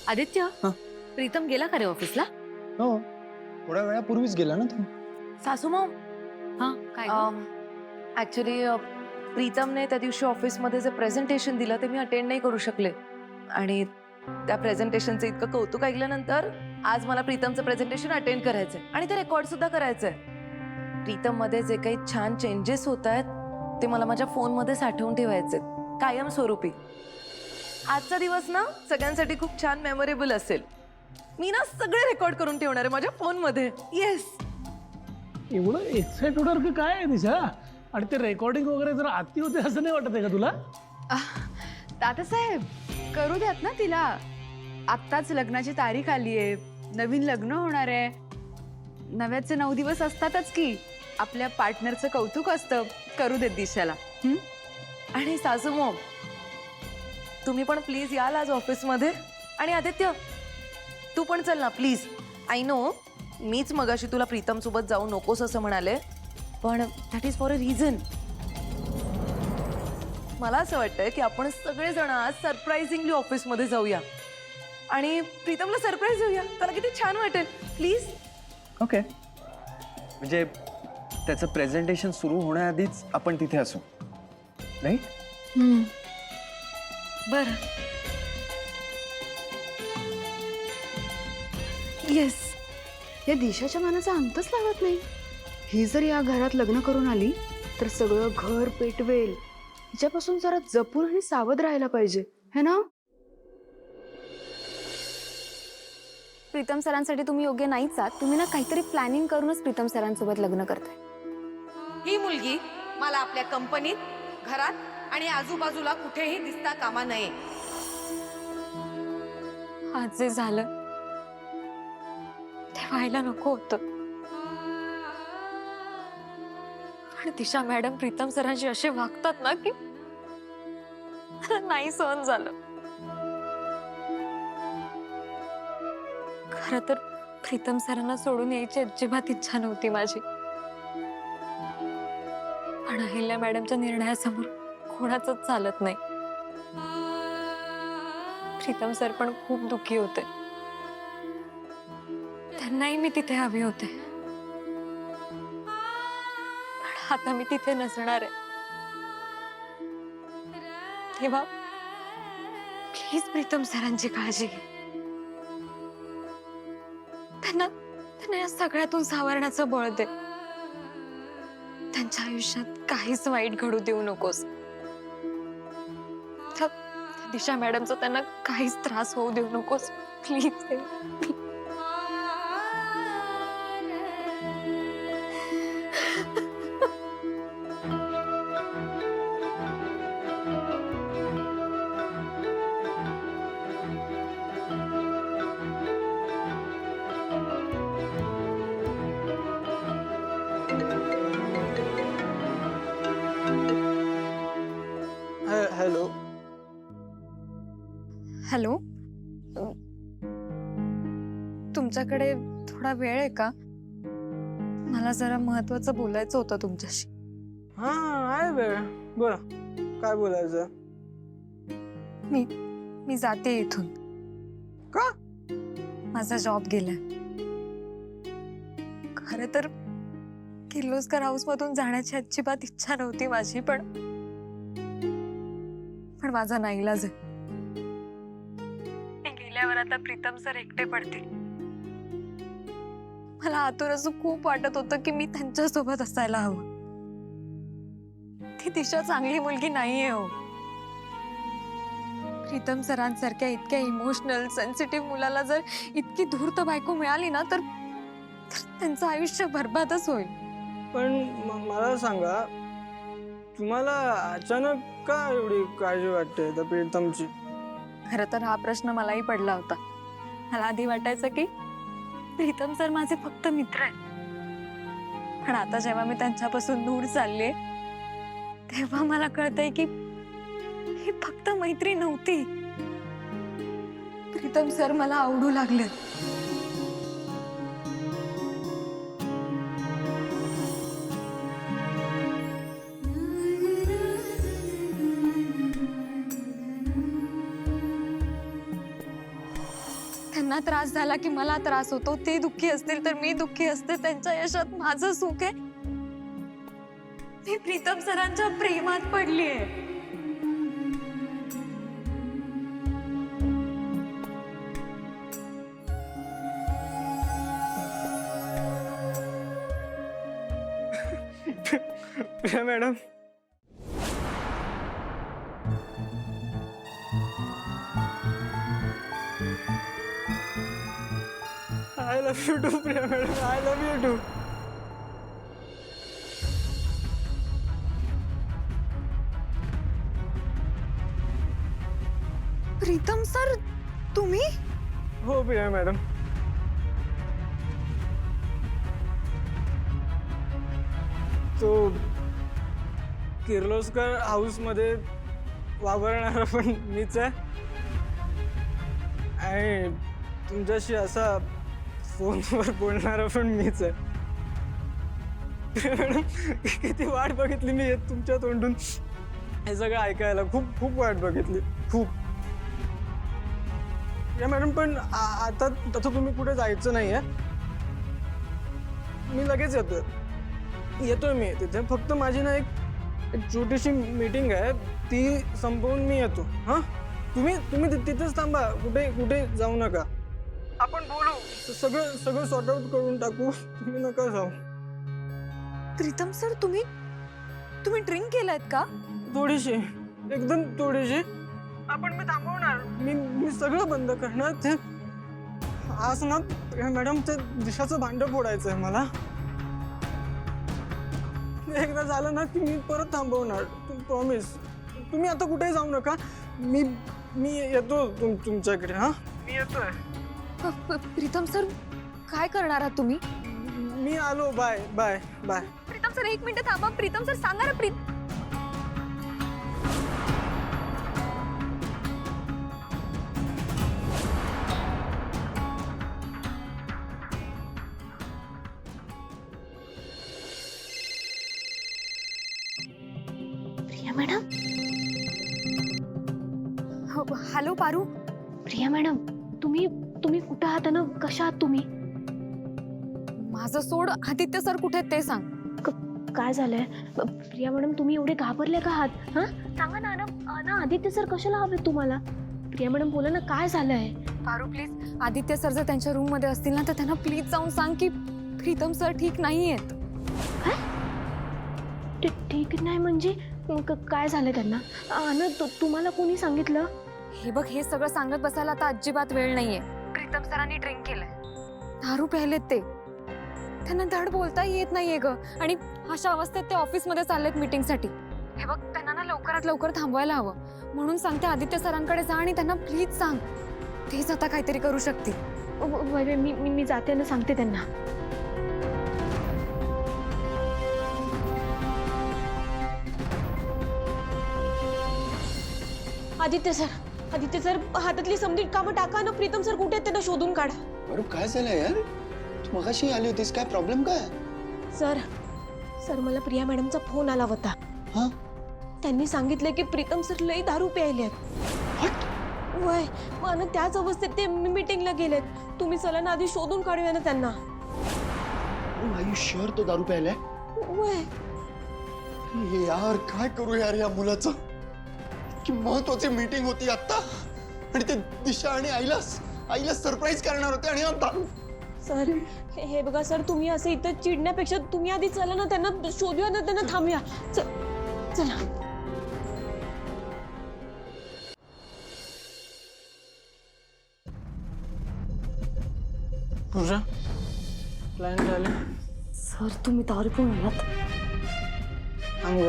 आदित्य, हा? प्रीतम गेला का रे ऑफिसला? हो, थोड्या वेळापूर्वीच गेला ना तो. सासू मॉम, हा काय ग? ऍक्च्युली प्रीतमने त्या दिवशी ऑफिसमध्ये जे प्रेझेंटेशन दिलं ते मी अटेंड नाही करू शकले आणि त्या प्रेझेंटेशनचं इतकं कौतुक ऐकल्यानंतर आज मला प्रीतमचं प्रेझेंटेशन अटेंड करायचंय आणि ते रेकॉर्ड सुद्धा करायचंय. प्रीतम मध्ये जे काही छान चेंजेस होत आहेत ते मला माझ्या फोनमध्ये साठवून ठेवायचे कायम स्वरूपी. आजचा दिवस ना सगळ्यांसाठी खूप छान मेमोरेबल असेल. मी ना सगळे रेकॉर्ड करून ठेवणार आहे माझ्या फोनमध्ये. येस. एवढं एक्साइटेड काय आहे दिशा? आणि ते रेकॉर्डिंग वगैरे जर आती होते असं नाही वाटत आहे का तुला? दादासाहेब करू द्यात ना तिला. आत्ताच लग्नाची तारीख आली आहे, नवीन लग्न होणार आहे. नव्याचे 9 दिवस असतातच की. आपल्या पार्टनरचं कौतुक असतं. करू देत दिशाला. आणि सासू मॉम, तुम्ही पण प्लीज याल आज ऑफिसमध्ये. आणि आदित्य तू पण चल ना प्लीज. आय नो मीच मगाशी तुला प्रीतम सोबत जाऊ नकोस असं म्हणाले, पण that is for a reason. मला असं वाटतंय की आपण सगळेजण आज सरप्राइझिंगली ऑफिसमध्ये जाऊया आणि प्रीतमला सरप्राईज देऊया. त्याला किती छान वाटेल. प्लीज. ओके, म्हणजे त्याचं प्रेझेंटेशन सुरू होण्याआधीच आपण तिथे असू, राईट? बर. येस. या दिशाच्या मनाचा अंतच लागत नाही. ही जर या घरात लग्न करून आली तर सगळं घर पेटवेल. हिच्यापासून जरा जपून आणि सावध राहायला पाहिजे, है ना? प्रीतम सरांसाठी तुम्ही योग्य नाहीच आहात. तुम्ही ना काहीतरी प्लॅनिंग करूनच प्रीतम सरांसोबत लग्न करताय. ही मुलगी मला आपल्या कंपनीत, घरात आणि आजूबाजूला कुठेही दिसता कामा नये. आज जे झालं ते व्हायला नको होतं. पण दिशा मॅडम प्रीतम सरांशी असे वागतात ना की मला नाही सहन झालं. खरं तर प्रीतम सरांना सोडून यायची अजिबात इच्छा नव्हती माझी. पण अहिल्या मॅडमच्या निर्णयासमोर कोणाचंच चालत नाही. प्रीतम सर पण खूप दुःखी होते. त्यांनाही मी तिथे हवे होते, पण आता मी तिथे नसणार आहे. तेव्हा प्लीज प्रीतम सरांची काळजी घे. त्यांना या सगळ्यातून सावरण्याचं बळ दे. त्यांच्या आयुष्यात काहीच वाईट घडू देऊ नकोस. दिशा मॅडमचा त्यांना काहीच त्रास होऊ देऊ नकोस प्लीज. हॅलो. हॅलो, तुमच्याकडे थोडा वेळ आहे का? मला जरा महत्वाचं बोलायचं होतं तुमच्याशी. हा आहे वेळ, बोला काय बोलायचं. मी जाते इथून. का? माझा जॉब गेलाय. खरं तर किर्लोस्कर हाऊस मधून जाण्याची अजिबात इच्छा नव्हती माझी, पण माझा नाईलाज आहे. मी गेल्यावर आता प्रीतम सर एकटे पडतील. मला आतून असं खूप वाटत होतं की मी त्यांच्या सोबत असायला हवं. ती दिशा चांगली मुलगी नाहीये हो. प्रीतम सरांसारख्या इतक्या इमोशनल सेन्सिटिव्ह मुलाला जर इतकी धूर्त बायको मिळाली ना तर त्यांचं आयुष्य बरबादच होईल. पण मला सांगा, तुम्हाला अचानक का एवढी काळजी वाटते त्या प्रीतमची? खरं तर हा प्रश्न मलाही पडला होता. मला आधी वाटायचं की प्रीतम सर माझे फक्त मित्र आहेत, पण आता जेव्हा मी त्यांच्यापासून दूर चालले तेव्हा मला कळतंय की ही फक्त मैत्री नव्हती. प्रीतम सर मला आवडू लागले. त्यांना त्रास झाला की मला त्रास होतो, ते दुःखी असतील तर मी दुःखी असते, त्यांच्या यशात माझं सुख आहे. मी प्रीतम सरांच्या प्रेमात पडलीये. Priya madam, I love you too Priya madam, I love you too. Pritam sir, तुम्ही? हो प्रिया मॅडम. तो किर्लोस्कर हाऊसमध्ये वावरणारा पण मीच आहे आणि तुमच्याशी असा फोनवर बोलणारा पण मीच आहे. मॅडम, किती वाट बघितली मी तुमच्या तोंडून हे सगळं ऐकायला. खूप खूप वाट बघितली, खूप. या मॅडम, पण आता तसं तुम्ही कुठे जायचं नाही आहे. मी लगेच येतोय मी तिथे. फक्त माझी ना एक छोटीशी मीटिंग आहे, ती संपवून मी येतो. हां, तुम्ही तिथेच थांबा, कुठे जाऊ नका. आपण बोलू, सगळं सॉर्ट आउट करून टाकू. तुम्ही नका जाऊ. प्रीतम सर, तुम्ही ड्रिंक केलायत का? थोडीशी, एकदम थोडीशी. आपण मी थांबवणार, मी सगळं बंद करणार. ते आज ना मॅडम, ते दिशाचं भांडं फोडायचं आहे मला. एकदा झालं ना की मी परत थांबवणार, प्रॉमिस. तुम्ही आता कुठेही जाऊ नका. मी येतो तुमच्याकडे. हां, मी येतोय. प्रीतम सर, काय करणार आहात तुम्ही? मी आलो. Bye bye bye. Pritam sir, 1 minute थांबा. प्रीतम सर, सांगा ना. Priya madam. Hello Paru. Priya madam, तुम्ही कुठं आहात ना? कशा आहात तुम्ही? माझं सोड, आदित्य सर कुठे आहेत ते सांग. काय झालंय प्रिया मॅडम? तुम्ही एवढे घाबरले का आहात? हा, सांगा ना. ना आदित्य सर कशाला हवे तुम्हाला? प्रिया मॅडम, बोला ना, काय झालंय? पारू प्लीज, आदित्य सर जर त्यांच्या रूम मध्ये असतील ना, तर त्यांना प्लीज जाऊन सांग की प्रीतम सर ठीक नाही आहेत. ठीक नाही म्हणजे काय झालंय त्यांना? तुम्हाला कोणी सांगितलं? हे बघ, हे सगळं सांगत बसायला आता अजिबात वेळ नाहीये. प्रीतम सरांनी ड्रिंक केलंय, दारू प्यायलेत ते. त्यांना धड बोलताही येत नाहीये ग, आणि अशा अवस्थेत ते ऑफिसमध्ये चाललेत मीटिंगसाठी. हे बघ, त्यांना ना लवकरात लवकर थांबवायला हवं. म्हणून सांगते, आदित्य सरांकडे जा आणि त्यांना प्लीज सांग. तेच आता काहीतरी करू शकतील. मी जाते ना, सांगते त्यांना. आदित्य सर, हातातली समधी कामं टाका ना. प्रीतम सर कुठे आहेत, त्यांना शोधून काढा. बरं, काय झालं यार? तू मगाशी आली होतीस, काय प्रॉब्लेम काय? सर मला प्रिया मॅडमचा फोन आला होता. हां, त्यांनी सांगितलं की प्रीतम सर लई दारू प्यायले आहेत. वय, मग त्याच अवस्थेत ते मीटिंगला गेलेत. तुम्ही चला ना, आधी शोधून काढूया ना त्यांना. आर यू शुअर तो दारू प्यायलाय? वय, यार, काय करू यार या मुलाचं? की महत्वाची मीटिंग होती आता, आणि ते दिशा आणि आईला सरप्राईज करणार होते, आणि आता सर हे बघा सर, तुम्ही असं इथं चिडण्यापेक्षा तुम्ही आधी चला ना, त्यांना शोधूया ना, त्यांना थांबूया. चला. तुझा प्लॅन झाले? सर, तुम्ही दारू पिऊन आलात? अंग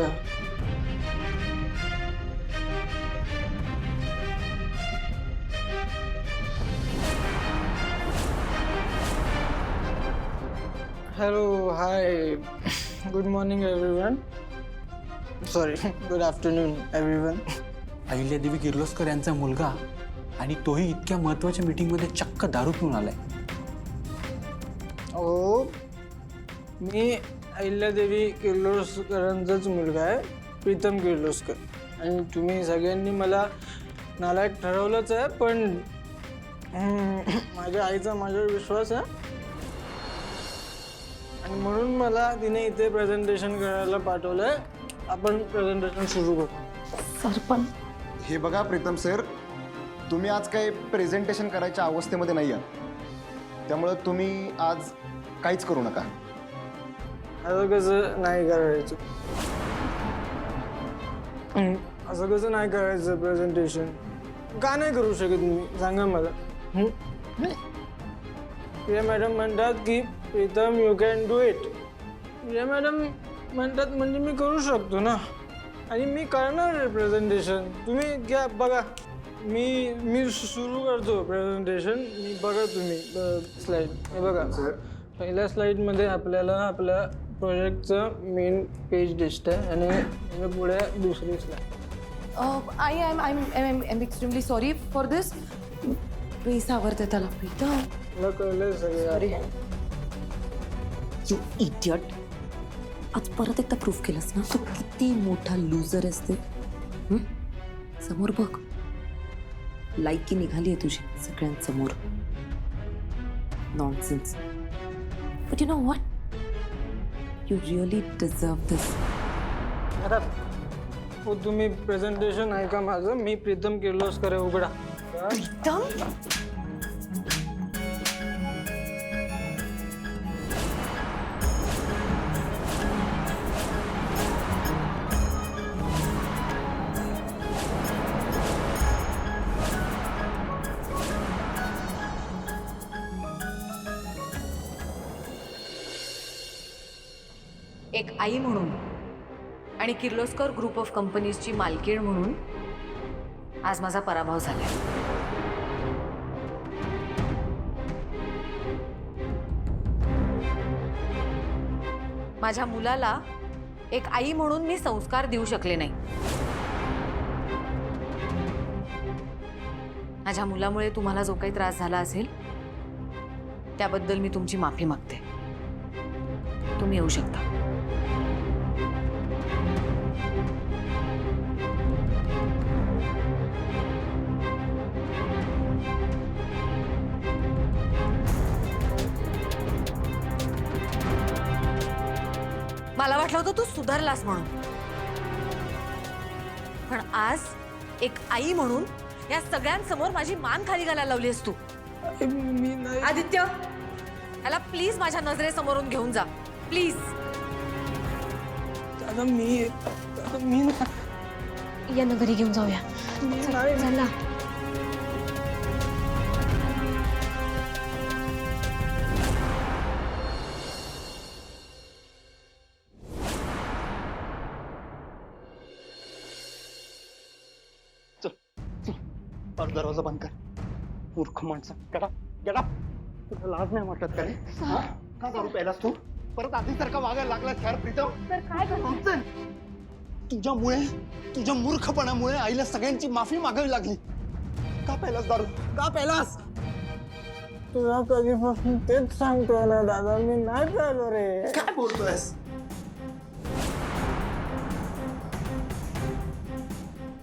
Hello, hi, good morning everyone. Sorry, good afternoon everyone. Ahilyadevi Kirloskar यांचा मुलगा, आणि तोही इतक्या महत्वाच्या मीटिंगमध्ये चक्क दारू पिऊन आलाय. हो, मी अहिल्यादेवी किर्लोस्करांचाच मुलगा आहे, प्रीतम किर्लोस्कर. आणि तुम्ही सगळ्यांनी मला नालायक ठरवलंच आहे, पण माझ्या आईचा माझ्यावर विश्वास आहे आणि म्हणून मला तिने इथे प्रेझेंटेशन करायला पाठवलंय. आपण प्रेझेंटेशन सुरू करू. सर पण हे बघा प्रीतम सर, तुम्ही आज काही प्रेझेंटेशन करायच्या अवस्थेमध्ये नाही आहात, त्यामुळं तुम्ही आज काहीच करू नका. असं कसं नाही करायचं? असं कसं नाही करायचं प्रेझेंटेशन? का नाही करू शकत मी, सांगा मला. प्रिया मॅडम म्हणतात की Pritam you can do it. Priya madam म्हणतात म्हणजे मी करू शकतो ना, आणि मी करणार आहे प्रेझेंटेशन. तुम्ही घ्या बघा, मी सुरू करतो प्रेझेंटेशन. मी बघा तुम्ही स्लाईड हे बघा. पहिल्या स्लाईडमध्ये आपल्याला आपल्या प्रोजेक्टचं मेन पेज दिसतंय आणि त्याच्या पुढे दुसरी slide. I'm extremely sorry for this. Please आवडते त्याला प्रीतम. मला कळलंय सगळे. यू इडियट, आज परत एकदा प्रूफ केलंस ना तू किती मोठा लूजर आहेस ते. समोर बघ, लायकी निघाली आहे तुझी सगळ्यांसमोर. Nonsense. But you know what, you really deserve this. हो, तुम्ही प्रेझेंटेशन ऐका माझं. मी प्रीतम किर्लोस्कर आहे. उघडा. प्रीतम, एक आई म्हणून आणि किर्लोस्कर ग्रुप ऑफ कंपनीजची मालकीण म्हणून आज माझा पराभव झालाय. माझ्या मुलाला एक आई म्हणून मी संस्कार देऊ शकले नाही. माझ्या मुलामुळे तुम्हाला जो काही त्रास झाला असेल त्याबद्दल मी तुमची माफी मागते. तुम्ही येऊ शकता. मला वाटलं होतं तू सुधारलास म्हणून, पण आज एक आई म्हणून या सगळ्यांसमोर माझी मान खाली घालायला लावलीस तू. मी नाही. आदित्य, याला प्लीज माझ्या नजरेसमोरून घेऊन जा प्लीज. दादा मी या ना घरी घेऊन जाऊया. नाही. चला. दरवाजा बंद कर. मूर्ख माणसा. गेटा गेटा. तुला लाज नाही वाटत का रे? का दारू प्यायलास तू? परत आधीसारखा वागायला लागलास यार प्रीतम. तर काय करतो? तुझ्या मूर्खपणामुळे आईला सगळ्यांची माफी मागावी लागली. का प्यायलास दारू? का प्यायलास? तुला कधीपासून तेच सांगतोय ना दादा, मी नाही प्यायलो रे. काय बोलतोयस?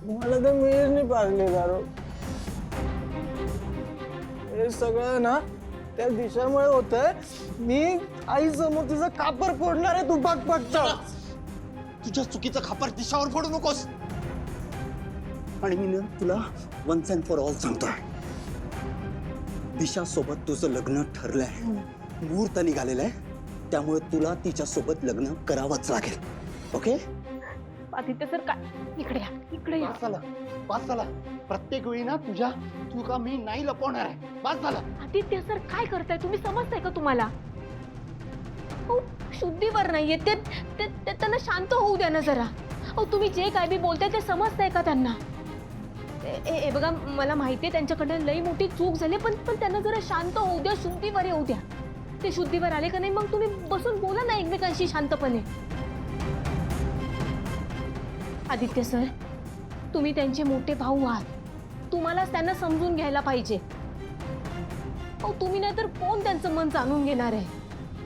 मला तर मीच पाजली दारू. हे सगळं ना त्या दिशामुळे होतंय. मी आई समोर तिचं कापर फोडणार आहे. तू बघ पटकन. तुझ्या चुकीचं खापर दिशावर फोडू नकोस. आणि मी ना तुला वन्स अँड फॉर ऑल सांगतोय, दिशा सोबत तुझं लग्न ठरलंय. मुहूर्त निघालेलं आहे, त्यामुळे तुला तिच्या सोबत लग्न करावंच लागेल. ओके? आदित्य सर, काय इकडे या, इकडे या. पास झाला. प्रत्येक वेळी ना तुझा मी नाही लपवणार आहे. पास झाला. आदित्य सर, काय करताय तुम्ही? समजताय का तुम्हाला? हो, शुद्धीवर नाहीये ते. त्यांना शांत होऊ द्या ना जरा. हो, तुम्ही जे काय बी बोलताय ते समजताय का त्यांना? ए बघा, मला माहितीये त्यांच्याकडनं लई मोठी चूक झाली, पण त्यांना जरा शांत होऊ द्या, शुद्धीवर येऊ द्या. ते शुद्धीवर आले का नाही मग तुम्ही बसून बोला ना एकमेकांशी शांतपणे. आदित्य सर, तुम्ही त्यांचे मोठे भाऊ आहात. तुम्हालाच त्यांना समजून घ्यायला पाहिजे. हो, तुम्ही नाही तर कोण त्यांचं मन जाणून घेणार आहे?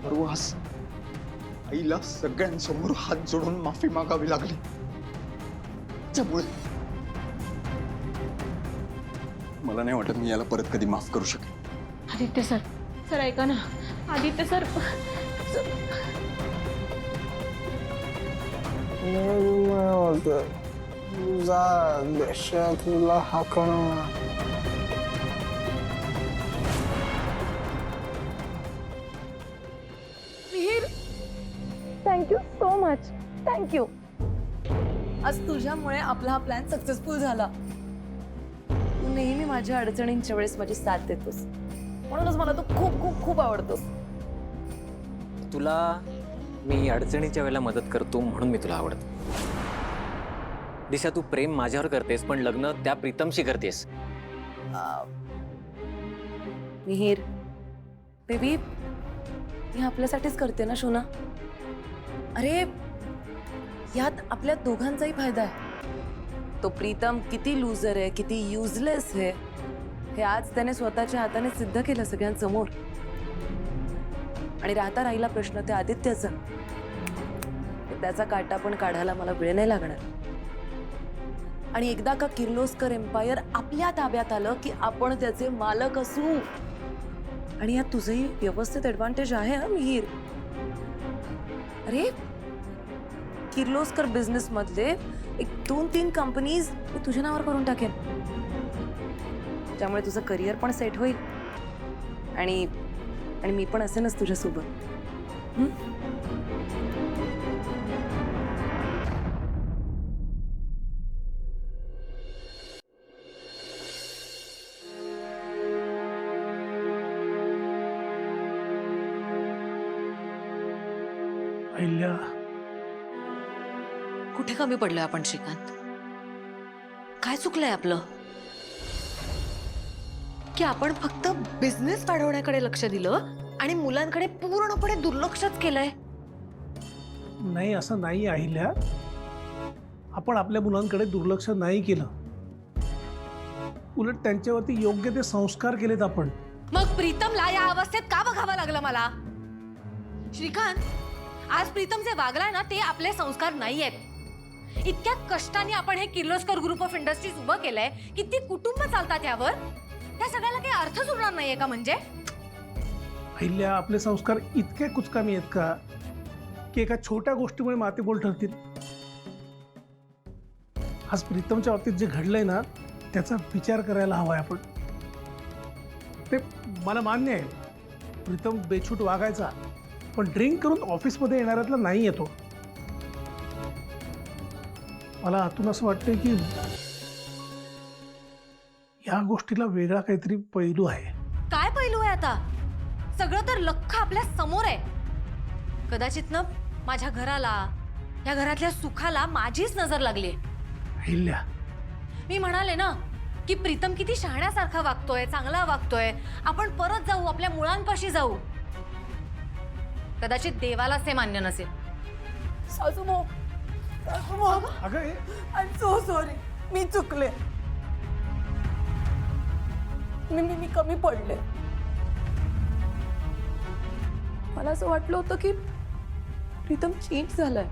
परवास आईला सगळ्यांसमोर हात जोडून माफी मागावी लागली. त्यामुळे मला नाही वाटत मी याला परत कधी माफ करू शकेन. आदित्य सर, सर ऐका ना. आदित्य सर, तुला हाकणं. Thank you so much. थँक्यू. आज तुझ्यामुळे आपला हा प्लॅन सक्सेसफुल झाला. तू नेहमी माझ्या अडचणींच्या वेळेस माझी साथ देतोस, म्हणूनच मला तू खूप खूप खूप आवडतोस. तुला मी अडचणीच्या वेळेला मदत करतो म्हणून मी तुला आवडतो. दिशा, तू प्रेम माझ्यावर करतेस पण लग्न त्या प्रीतमशी करतेस. मिहीर बेबी, मी आपल्यासाठीच करते ना शोना. अरे यात आपल्या दोघांचाही फायदा आहे. तो प्रीतम किती लूजर आहे, किती युजलेस आहे हे आज त्याने स्वतःच्या हाताने सिद्ध केलं सगळ्यांसमोर. आणि राहता राहिला प्रश्न त्या आदित्याचा, त्याचा काटा पण काढायला मला वेळ नाही लागणार. आणि एकदा का किर्लोस्कर एम्पायर आपल्या ताब्यात आलं की आपण त्याचे मालक असू. आणि यात तुझंही व्यवस्थित ऍडव्हान्टेज आहे हा मिहीर. अरे किर्लोस्कर बिझनेस मधले 1-2-3 कंपनीज मी तुझ्या नावावर करून टाकेन, त्यामुळे तुझं करिअर पण सेट होईल आणि मी पण असेनच तुझ्यासोबत. अहिल्या, कुठे कमी पडलोय आपण श्रीकांत? काय चुकलंय आपलं की आपण फक्त बिझनेस वाढवण्याकडे लक्ष दिलं आणि मुलांकडे पूर्णपणे दुर्लक्षच केलंय? नाही असं नाही अहिल्या. आपण आपल्या मुलांकडे दुर्लक्ष नाही केलं, उलट त्यांच्यावरती योग्य ते संस्कार केलेत आपण. मग प्रीतमला या अवस्थेत का बघावं लागलं मला? श्रीकांत, आज प्रीतम जे वागलाय ना ते आपले संस्कार नाही आहेत. इतक्या कष्टाने आपण हे किर्लोस्कर ग्रुप ऑफ इंडस्ट्रीज उभं केलंय, किती कुटुंब चालतात यावर. त्या सगळ्याला काही अर्थच उरणार नाहीये का? म्हणजे अहिल्या, आपले संस्कार इतके कुचकामी आहेत का की एका छोट्या गोष्टीमुळे मातेबोल ठरतील? आज प्रीतमच्या बाबतीत जे घडलंय ना त्याचा विचार करायला हवाय आपण. ते मला मान्य आहे, प्रीतम बेछूट वागायचा, पण ड्रिंक करून ऑफिसमध्ये येणाऱ्यातला नाही येतो. मला आतून असं वाटतंय की या गोष्टीला वेगळा काहीतरी पैलू आहे. काय पैलू आहे आता? सगळं तर लख्ख आपल्या समोर आहे. कदाचित ना माझ्या घराला, या घरातल्या सुखाला माझीच नजर लागली. अहिल्या, मी म्हणाले ना की प्रीतम किती शहाण्यासारखा वागतोय, चांगला वागतोय. आपण परत जाऊ, आपल्या मुळांपाशी जाऊ. कदाचित देवालाच हे मान्य नसेल. सासूमो, अगं हे आय एम सो सॉरी. मी चुकले. मी कमी पडले. मला असं वाटलं होतं की प्रीतम चेंज झालाय,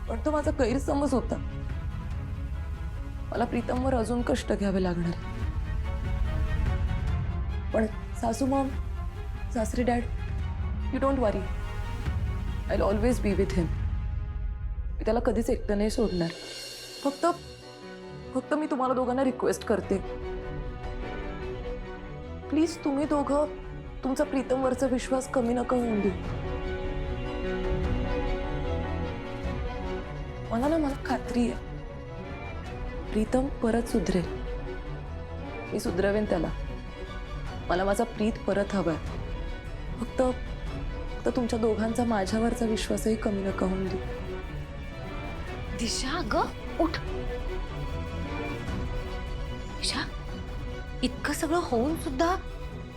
पण तो माझा गैरसमज होता. मला प्रीतमवर अजून कष्ट घ्यावे लागणार. पण सासू मॉम, सासरे dad, you don't worry, I will always be with him. मी त्याला कधीच एकटं नाही सोडणार. फक्त मी तुम्हाला दोघांना रिक्वेस्ट करते, प्लीज तुम्ही दोघं तुमचा प्रीतमवरचा विश्वास कमी नका होऊन देऊ. मला खात्री आहे प्रीतम परत सुधरेल. मी सुधरवेन त्याला. मला माझा प्रीत परत हवाय. फक्त तुमच्या दोघांचा माझ्यावरचा विश्वासही कमी नका होऊन देऊ. दिशा, अगं उठ. दिशा, इतकं सगळं होऊन सुद्धा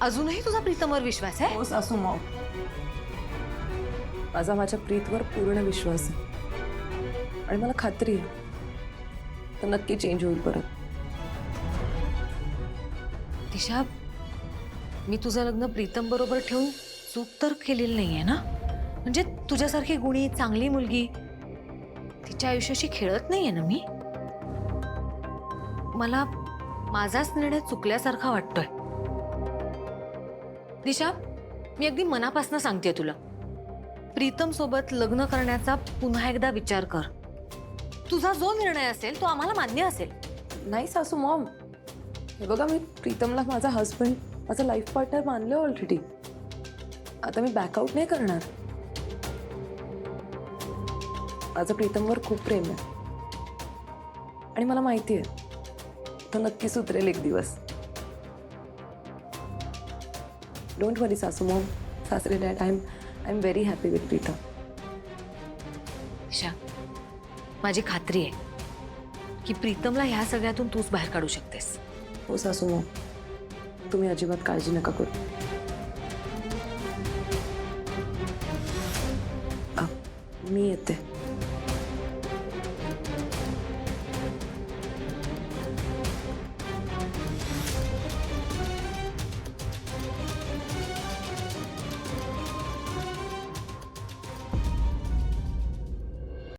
अजूनही तुझा प्रीतमवर विश्वास आहे? हो सासू मॉम, माझ्या प्रीतवर पूर्ण विश्वास आहे आणि मला खात्री आहे तर नक्की चेंज होईल परत. दिशा, मी तुझं लग्न प्रीतम बरोबर ठेवून चूक तर केलेली नाहीये ना? म्हणजे तुझ्यासारखी गुणी, चांगली मुलगी तिच्या आयुष्याशी खेळत नाहीये ना मी? मला माझाच निर्णय चुकल्यासारखा वाटतोय. दिशा, मी अगदी मनापासून सांगतेय तुला, प्रीतम सोबत लग्न करण्याचा पुन्हा एकदा विचार कर. तुझा जो निर्णय असेल तो आम्हाला मान्य असेल. नाही सासू मॉम, हे बघा मी प्रीतमला माझा हस्बंड, माझा लाईफ पार्टनर मानले ऑलरेडी. आता मी बॅकआउट नाही करणार. माझं प्रीतमवर खूप प्रेम आहे आणि मला माहिती आहे तो नक्की सुधरेल एक दिवस. डोंट वरी सासू मॉम, सासरे dad, I am very happy with Pritam. Disha, माझी खात्री आहे की प्रीतमला ह्या सगळ्यातून तूच बाहेर काढू शकतेस. हो सासू मॉम, तुम्ही अजिबात काळजी नका करू. मी येते.